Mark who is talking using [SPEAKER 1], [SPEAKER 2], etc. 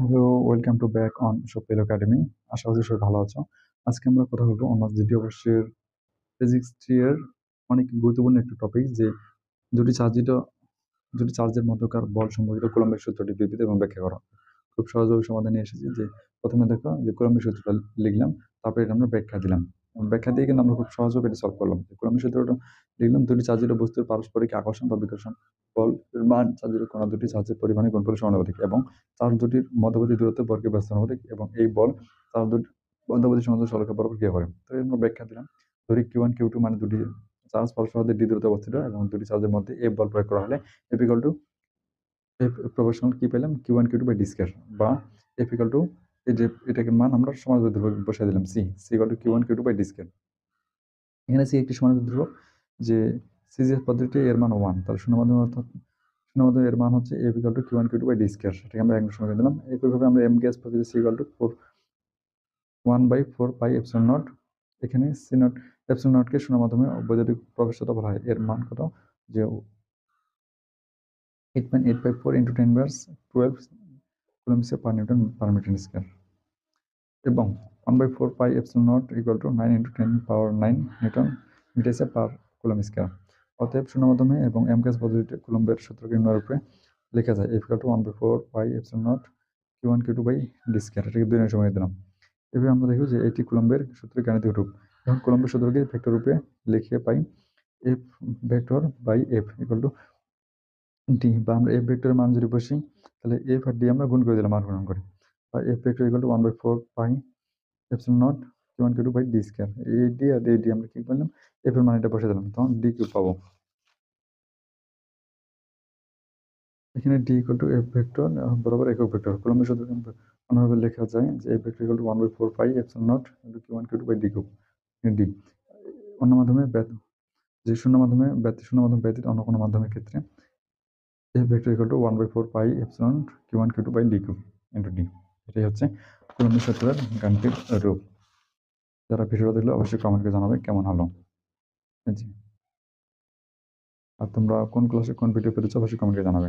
[SPEAKER 1] Hello, welcome to back on Sohel academy. আশা করি সবাই ভালো আছো। আজকে আমরা কথা বলবো অনার্স দ্বিতীয় বর্ষের ফিজিক্স 3 এর অনেক গুরুত্বপূর্ণ একটা টপিক, যে দুটি চার্জিত দুটি চার্জের মধ্যকার বল সম্পর্কিত কুলম্বের সূত্রটি বিবৃত এবং ব্যাখ্যা করা। খুব সহজভাবে সমাধান নিয়ে এসেছি। যে প্রথমে দেখো যে কুলম্বের সূত্রটা লিখলাম, তারপরে এটা আমরা ব্যাখ্যা দিলাম। ব্যাখ্যা দিয়ে কিন্তু আমরা খুব সহজভাবে এটা সলভ করলাম। কুলম্বের সূত্রটা লিখলাম, দুটি চার্জিত বস্তুর পারস্পরিক আকর্ষণ বা বিকর্ষণ বল এর মান চার্জিত কণা দুটি চার্জের পরিমাণে গুণফলের সমানুপাতিক এবং চার্জ দুটির মধ্যবর্তী দূরত্ব বর্গের ব্যস্তানুপাতিক, এবং এই বল চার্জ দুটি মধ্যবর্তী সমান্তরাল সরলরেখা বরাবর ক্রিয়া করে। তো এর আমরা ব্যাখ্যা দিলাম। ধরি Q1 Q2 মানে দুটি চার্জ পরস্পর মধ্যে d দূরত্বে অবস্থিত, এবং দুটি চার্জের মধ্যে F বল প্রয়োগ করা হলে F equal to F proportional কি পেলাম, Q1 Q2 by D square, বা এফ ইকুয়াল টু এই যে এটাকে মান আমরা সমানুপাতিক ধ্রুবক বসাই দিলাম, C equal to Q1 Q2 by D square. এখানে সি একটি সমানুপাতিক ধ্রুবক, যে সিজিএস পদ্ধতিতে এর মান 1, তাহলে শূন্য মাধ্যমে অর্থাৎ শূন্য মাধ্যমে এর মান হচ্ছে F equal to Q1 Q2 by D square. সেটাকে আমরা এক সময় দিলাম। একইভাবে আমরা এম গ্যাস পদ্ধতি C equal to 1/4 pi epsilon naught. এখানে সি নট এপসিলন নটকে শূন্য মাধ্যমে বৈদ্যুতিক প্রবেশ্যতা বলা হয়। এর মান কত, যে 8.854 × 10^12 coulomb per newton per metre square, এবং 1/4 pi epsilon naught equal to 9 × 10^9 newton metre per coulomb square. অতএব শূন্য মাধ্যমে এবং এম গ্যাস পদ্ধতিতে কুলম্বের সূত্রকে নিম্নরূপে লেখা যায়, F equal to 1/4 pi epsilon naught Q1 Q2 by D square. এটাকে 2 সময় দিলাম। এভাবে আমরা দেখব যে এটি কুলম্বের সূত্রের গাণিতিক রূপ। এখন কুলম্বের সূত্রকে ভেক্টর রূপে লিখে পাই F vector by F equal to D, বা আমরা এফ ভেক্টরের মান যদি বসি, তাহলে এফ আর ডি আমরা গুণ করে দিলাম, আর গুণন করে, বা F vector equal to 1/4 pi epsilon naught Q1 Q2 by D square. এই ডি আর এই ডি আমরা কি করলাম, এফ এর মান এটা বসে দিলাম, তখন ডি কিউব পাবো। এখানে D equal to F vector বরাবর একক ভেক্টর। কুলম্বের সূত্রকে অন্যভাবে লেখা যায় যে F vector equal to 1/4 pi epsilon naught Q1 Q2 by D cube, D অন্য মাধ্যমে যে শূন্য মাধ্যমে ব্যতীত অন্য কোনো মাধ্যমের ক্ষেত্রে F vector equal to 1/4 pi epsilon Q1 Q2 by D cube into D. এটাই হচ্ছে কুলম্বের সূত্রের গাণিতিক রূপ। যারা ভিডিওটা দেখলে অবশ্যই কমেন্টে জানাবে কেমন হলো। জি, আর তোমরা কোন ক্লাসে কোন ভিডিও পেতেছো অবশ্যই কমেন্টে জানাবে।